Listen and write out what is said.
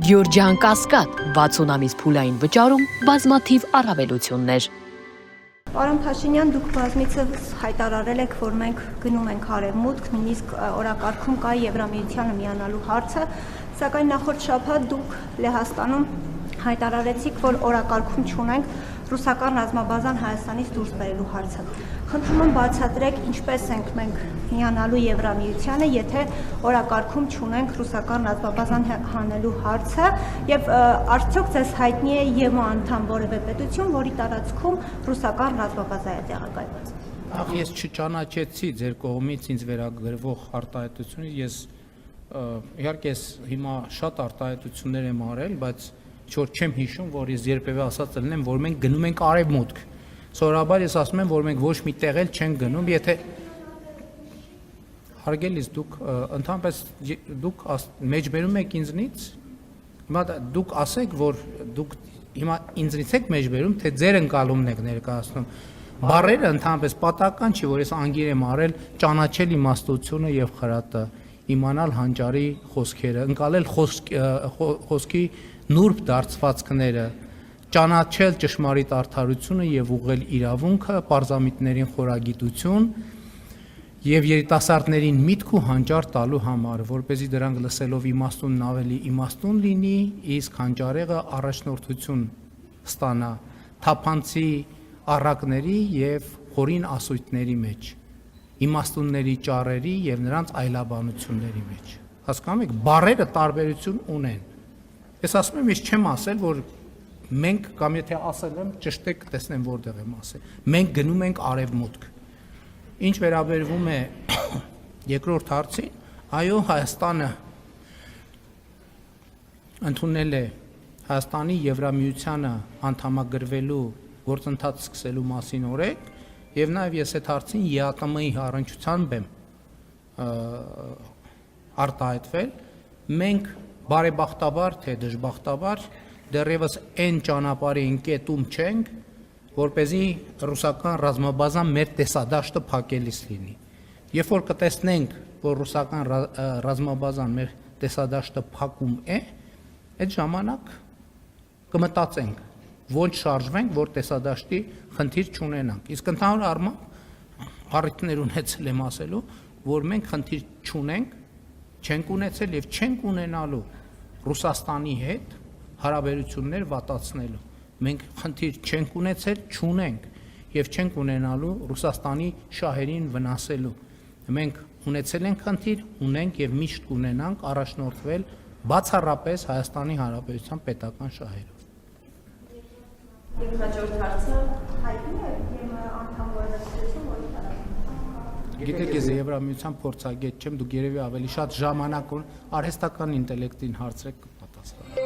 Գյորջյան Կասկադ 60 ամիս փուլային վճարում բազմաթիվ առավելություններ։ Պարոն Փաշինյան, դուք բազմիցս հայտարարել եք, որ մենք գնում ենք արևմուտք, նույնիսկ օրակարգում կա Եվրամիությանը միանալու հարցը, սակայն նախորդ շաբաթ դուք Լեհաստանում հայտարարեցիք, որ օրակարգում չունենք ռուսական ռազմաբազան Հայաստանից դուրս բերելու հարցը։ Խնդրում եմ բացատրեք, ինչպես ենք մենք միանալու Եվրամիությանը, եթե օրակարգում չունենք ռուսական ռազմաբազան հանելու հարցը, եւ արդյոք ձեզ հայտնի է ԵՄ անդամ որևէ պետություն, որի տարածքում ռուսական ռազմաբազա է տեղակայված։ Ես չճանաչեցի ձեր կողմից ինձ վերագրվող արտահայտությունը, ես իհարկե հիմա շատ արտահայտություններ եմ արել, բայց չոր չեմ հիշում, որ ես երբևէ ասած լինեմ, որ մենք գնում ենք արևմուտք։ Սովորաբար ես ասում եմ, որ մենք ոչ մի տեղ էլ չենք գնում, եթե հարգելիս դուք ընդհանրապես դուք մեջբերում եք ինձնից, հիմա դուք ասեք, որ դուք հիմա ինձնից եք մեջբերում, թե ձեր ընկալումն եք ներկայացնում։ Բառերը ընդհանրապես պատահական չի, որ ես անգիր եմ արել ճանաչել իմաստությունը եւ խրատը, իմանալ հանճարի խոսքերը, ընկալել խոսքի նուրբ դարձվածքները, ճանաչել ճշմարիտ արդարությունը եւ ուղղել իրավունքը, պարզամիտներին խորագիտություն եւ երիտասարդներին միտք ու հանճար տալու համար, որպեսզի դրանք լսելով իմաստունն ավելի իմաստուն լինի, իսկ հանճարեղը առաջնորդություն ստանա թափանցի առակների եւ խորին ասույթների մեջ, իմաստունների ճառերի եւ նրանց այլաբանությունների մեջ։ Հասկանում եք, բառերը տարբերություն ունեն։ Ես ասում եմ, ես չեմ ասել, որ մենք կամ եթե ասել եմ, ճշտեք, տեսնեմ որտեղ եմ ասել։ Մենք գնում ենք արևմուտք։ Ինչ վերաբերվում է երկրորդ հարցին, այո, Հայաստանը ընդունել է Հայաստանի Եվրամիությանը անդամագրվելու գործընթաց սկսելու մասին օրենք, եւ նաեւ ես այդ հարցին ԵԱՏՄ-ի առնչությամբ եմ արտահայտվել։ Մենք բարեբախտաբար թե դժբախտաբար դեռևս այն ճանապարհի ընկետում չենք, որպեսզի ռուսական ռազմաբազան մեր տեսադաշտը փակելիս լինի։ Երբ որ կտեսնենք, որ ռուսական ռազմաբազան մեր տեսադաշտը փակում է, այդ ժամանակ կմտածենք, ոչ շարժվենք, որ տեսադաշտի խնդիր չունենանք։ Իսկ ընդհանուր առմամբ առիթներ ունեցել եմ ասելու, որ մենք խնդիր չունենք, չենք ունեցել եւ չենք ունենալու Ռուսաստանի հետ հարաբերություններ վատացնելու։ Մենք խնդիր չենք ունեցել, չունենք եւ չենք ունենալու Ռուսաստանի շահերին վնասելու։ Մենք ունեցել ենք խնդիր, ունենք եւ միշտ կունենանք առաջնորդվել բացառապես Հայաստանի Հանրապետության պետական շահերով։ Եվ հաջորդ հարցը հայտնի է ԵՄ անդամ որևէ պետություն, որի տարածքում։ Գիտեք, ես Եվրամիության փորձագետ չեմ, դուք երևի ավելի շատ ժամանակ արհեստական ինտելեկտին հարցրեք կպատասխանեմ։